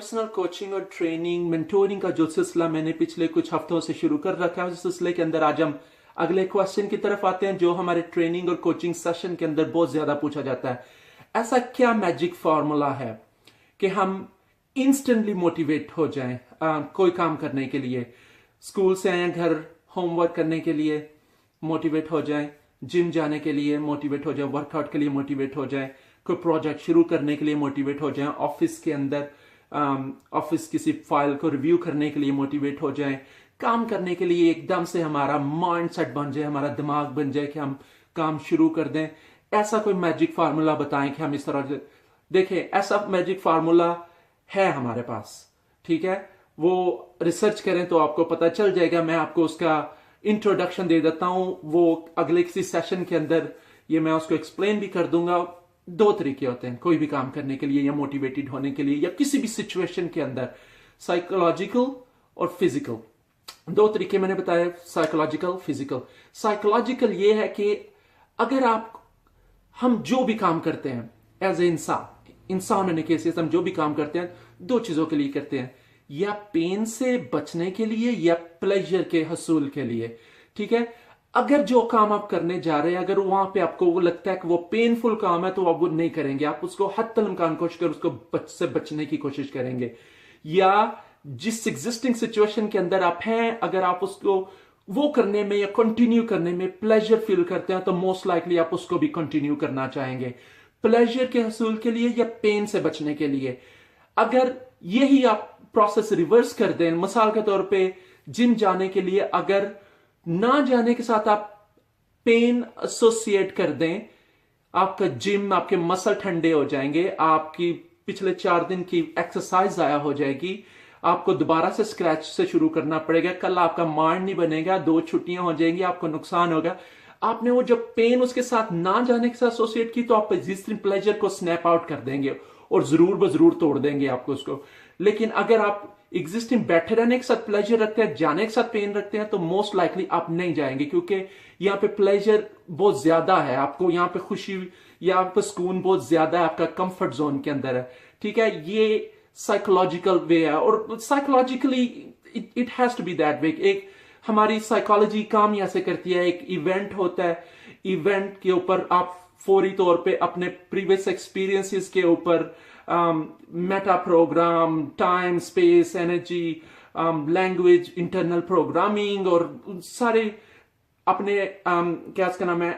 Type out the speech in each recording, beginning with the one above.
Personal coaching और training mentoring का जो सिलसिला मैंने पिछले कुछ हफ्तों से शुरू कर रखा है, उस सिलसिले के अंदर आज हम अगले क्वेश्चन की तरफ आते हैं जो हमारे ट्रेनिंग और कोचिंग सेशन के अंदर बहुत ज्यादा पूछा जाता है। ऐसा क्या मैजिक फॉर्मूला है कि हम इंस्टेंटली मोटिवेट हो जाएं कोई काम करने के लिए? स्कूल से आए घर होमवर्क करने के लिए मोटिवेट हो जाएं, जिम जाने के लिए मोटिवेट हो जाएं, वर्कआउट के लिए मोटिवेट हो जाएं, कोई प्रोजेक्ट शुरू करने के लिए मोटिवेट हो जाएं, ऑफिस के अंदर ऑफिस किसी फाइल को रिव्यू करने के लिए मोटिवेट हो जाएं, काम करने के लिए एकदम से हमारा माइंड सेट बन जाए, हमारा दिमाग बन जाए कि हम काम शुरू कर दें। ऐसा कोई मैजिक फार्मूला बताएं कि हम इस तरह से देखें। ऐसा मैजिक फार्मूला है हमारे पास, ठीक है। वो रिसर्च करें तो आपको पता चल जाएगा। मैं आपको उसका इंट्रोडक्शन दे देता हूं, वो अगले किसी सेशन के अंदर ये मैं उसको एक्सप्लेन भी कर दूंगा। दो तरीके होते हैं कोई भी काम करने के लिए या मोटिवेटेड होने के लिए या किसी भी सिचुएशन के अंदर, साइकोलॉजिकल और फिजिकल। दो तरीके मैंने बताया, साइकोलॉजिकल, फिजिकल। साइकोलॉजिकल ये है कि अगर हम जो भी काम करते हैं एज ए इंसान होने के हिसाब से हम जो भी काम करते हैं दो चीजों के लिए करते हैं, या पेन से बचने के लिए या प्लेजर के हसूल के लिए, ठीक है। अगर जो काम आप करने जा रहे हैं, अगर वहां पे आपको वो लगता है कि वो पेनफुल काम है तो आप वो नहीं करेंगे, आप उसको हत्तल इम्कान कोशिश कर उसको से बचने की कोशिश करेंगे। या जिस एग्जिस्टिंग सिचुएशन के अंदर आप हैं, अगर आप उसको वो करने में या कंटिन्यू करने में प्लेजर फील करते हैं तो मोस्ट लाइकली आप उसको भी कंटिन्यू करना चाहेंगे, प्लेजर के हसूल के लिए या पेन से बचने के लिए। अगर यही आप प्रोसेस रिवर्स कर दें, मिसाल के तौर पे जिम जाने के लिए अगर ना जाने के साथ आप पेन एसोसिएट कर दें, आपका जिम, आपके मसल ठंडे हो जाएंगे, आपकी पिछले 4 दिन की एक्सरसाइज जाया हो जाएगी, आपको दोबारा से स्क्रैच से शुरू करना पड़ेगा, कल आपका माइंड नहीं बनेगा, 2 छुट्टियां हो जाएंगी, आपको नुकसान होगा। आपने वो जब पेन उसके साथ ना जाने के साथ एसोसिएट की तो आप एग्जिस्टिंग प्लेजर को स्नैप आउट कर देंगे और जरूर बजरूर तोड़ देंगे आपको उसको। लेकिन अगर आप एग्जिस्टिंग बैठे रहने के साथ प्लेजर रखते हैं, जाने के साथ पेन रखते हैं, तो मोस्ट लाइकली आप नहीं जाएंगे, क्योंकि यहाँ पे प्लेजर बहुत ज्यादा है, आपको यहाँ पे खुशी या आप पे सुकून बहुत ज्यादा है, आपका कंफर्ट जोन के अंदर है, ठीक है। ये साइकोलॉजिकल वे है और psychologically it has to be that way. एक हमारी साइकोलॉजी काम यहाँ से करती है, एक इवेंट होता है, इवेंट के ऊपर आप फौरी तौर पे अपने प्रीवियस एक्सपीरियंसेस के ऊपर meta program, time, space, energy, language, internal programming और सारे अपने क्या इसका नाम है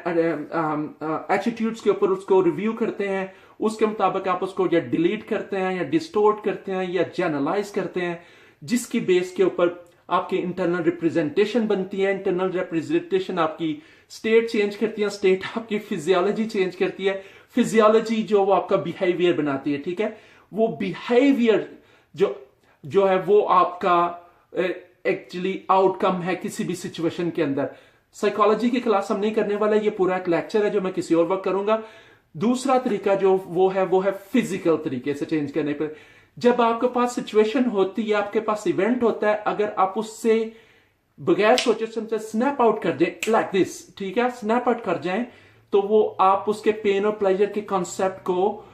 एटीट्यूड्स के ऊपर उसको रिव्यू करते हैं। उसके मुताबिक आप उसको या डिलीट करते हैं या डिस्टोर्ट करते हैं या जनरलाइज करते हैं, जिसकी बेस के ऊपर आपकी इंटरनल रिप्रेजेंटेशन बनती है। इंटरनल रिप्रेजेंटेशन आपकी स्टेट चेंज करती है, स्टेट आपकी फिजियोलॉजी चेंज करती है, फिजियोलॉजी जो वो आपका बिहेवियर बनाती है, ठीक है। वो बिहेवियर जो है वो आपका एक्चुअली आउटकम है किसी भी सिचुएशन के अंदर। साइकोलॉजी की क्लास हम नहीं करने वाला, ये पूरा एक लेक्चर है जो मैं किसी और वक्त करूंगा। दूसरा तरीका जो वो है फिजिकल तरीके से चेंज करने पर। जब आपके पास सिचुएशन होती है, आपके पास इवेंट होता है, अगर आप उससे बगैर सोचे समझे स्नैप आउट कर जाए लाइक दिस, ठीक है, स्नैप आउट कर जाएं, तो वो आप उसके पेन और प्लेजर के कॉन्सेप्ट को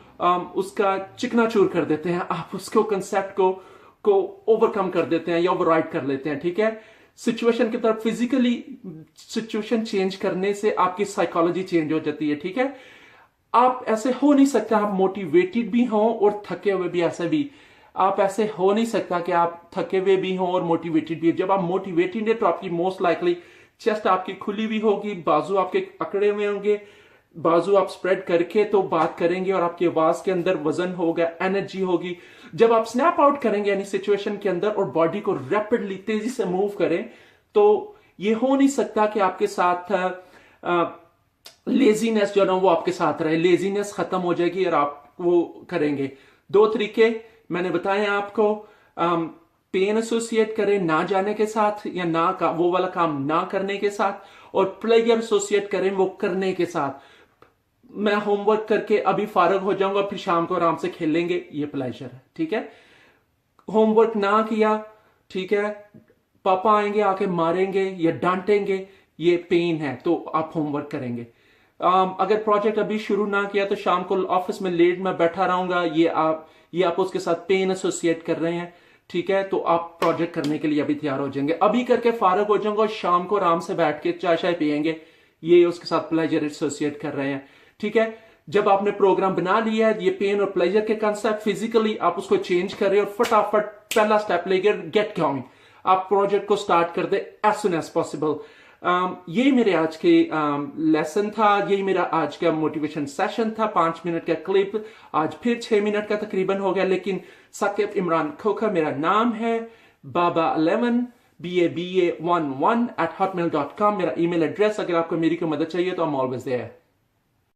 उसका चिकनाचूर कर देते हैं, आप उसको कॉन्सेप्ट को ओवरकम कर देते हैं या ओवरराइड कर लेते हैं, ठीक है। सिचुएशन की तरफ फिजिकली सिचुएशन चेंज करने से आपकी साइकोलॉजी चेंज हो जाती है, ठीक है। आप ऐसे हो नहीं सकता आप मोटिवेटेड भी हों और थके हुए भी, ऐसे भी आप ऐसे हो नहीं सकता कि आप थके हुए भी हों और मोटिवेटेड भी। जब आप मोटिवेटेड है तो आपकी मोस्ट लाइकली चेस्ट आपकी खुली हुई होगी, बाजू आपके अकड़े हुए होंगे, बाजू आप स्प्रेड करके तो बात करेंगे और आपकी आवाज के अंदर वजन होगा, एनर्जी होगी। जब आप स्नैप आउट करेंगे यानी सिचुएशन के अंदर और बॉडी को रैपिडली तेजी से मूव करें, तो ये हो नहीं सकता कि आपके साथ लेजीनेस जो ना वो आपके साथ रहे। लेजीनेस खत्म हो जाएगी और आप वो करेंगे। 2 तरीके मैंने बताए आपको, पेन एसोसिएट करें ना जाने के साथ या ना का वो वाला काम ना करने के साथ, और प्लेजर एसोसिएट करें वो करने के साथ। मैं होमवर्क करके अभी फारग हो जाऊंगा, फिर शाम को आराम से खेलेंगे, ये प्लेजर है, ठीक है। होमवर्क ना किया, ठीक है, पापा आएंगे आके मारेंगे या डांटेंगे, ये पेन है, तो आप होमवर्क करेंगे। अगर प्रोजेक्ट अभी शुरू ना किया तो शाम को ऑफिस में लेट में बैठा रहूंगा, ये आप उसके साथ पेन एसोसिएट कर रहे हैं, ठीक है, तो आप प्रोजेक्ट करने के लिए अभी तैयार हो जाएंगे, अभी करके फारग हो जाऊंगा और शाम को आराम से बैठ के चाय शाय पियेंगे, ये उसके साथ प्लेजर एसोसिएट कर रहे हैं, ठीक है। जब आपने प्रोग्राम बना लिया है, ये पेन और प्लेजर के कंसेप्ट फिजिकली आप उसको चेंज कर रहे हो और फटाफट पहला स्टेप लेकर गेट गोइंग, आप प्रोजेक्ट को स्टार्ट कर दे एज सुन एज पॉसिबल। ये मेरे आज के लेसन था, यही मेरा आज का मोटिवेशन सेशन था, 5 मिनट का क्लिप, आज फिर 6 मिनट का तकरीबन हो गया, लेकिन साकिब इमरान खोखर मेरा नाम है, baba11 BABA11 @hotmail.com मेरा ईमेल एड्रेस, अगर आपको मेरी कोई मदद चाहिए तो I'm always there।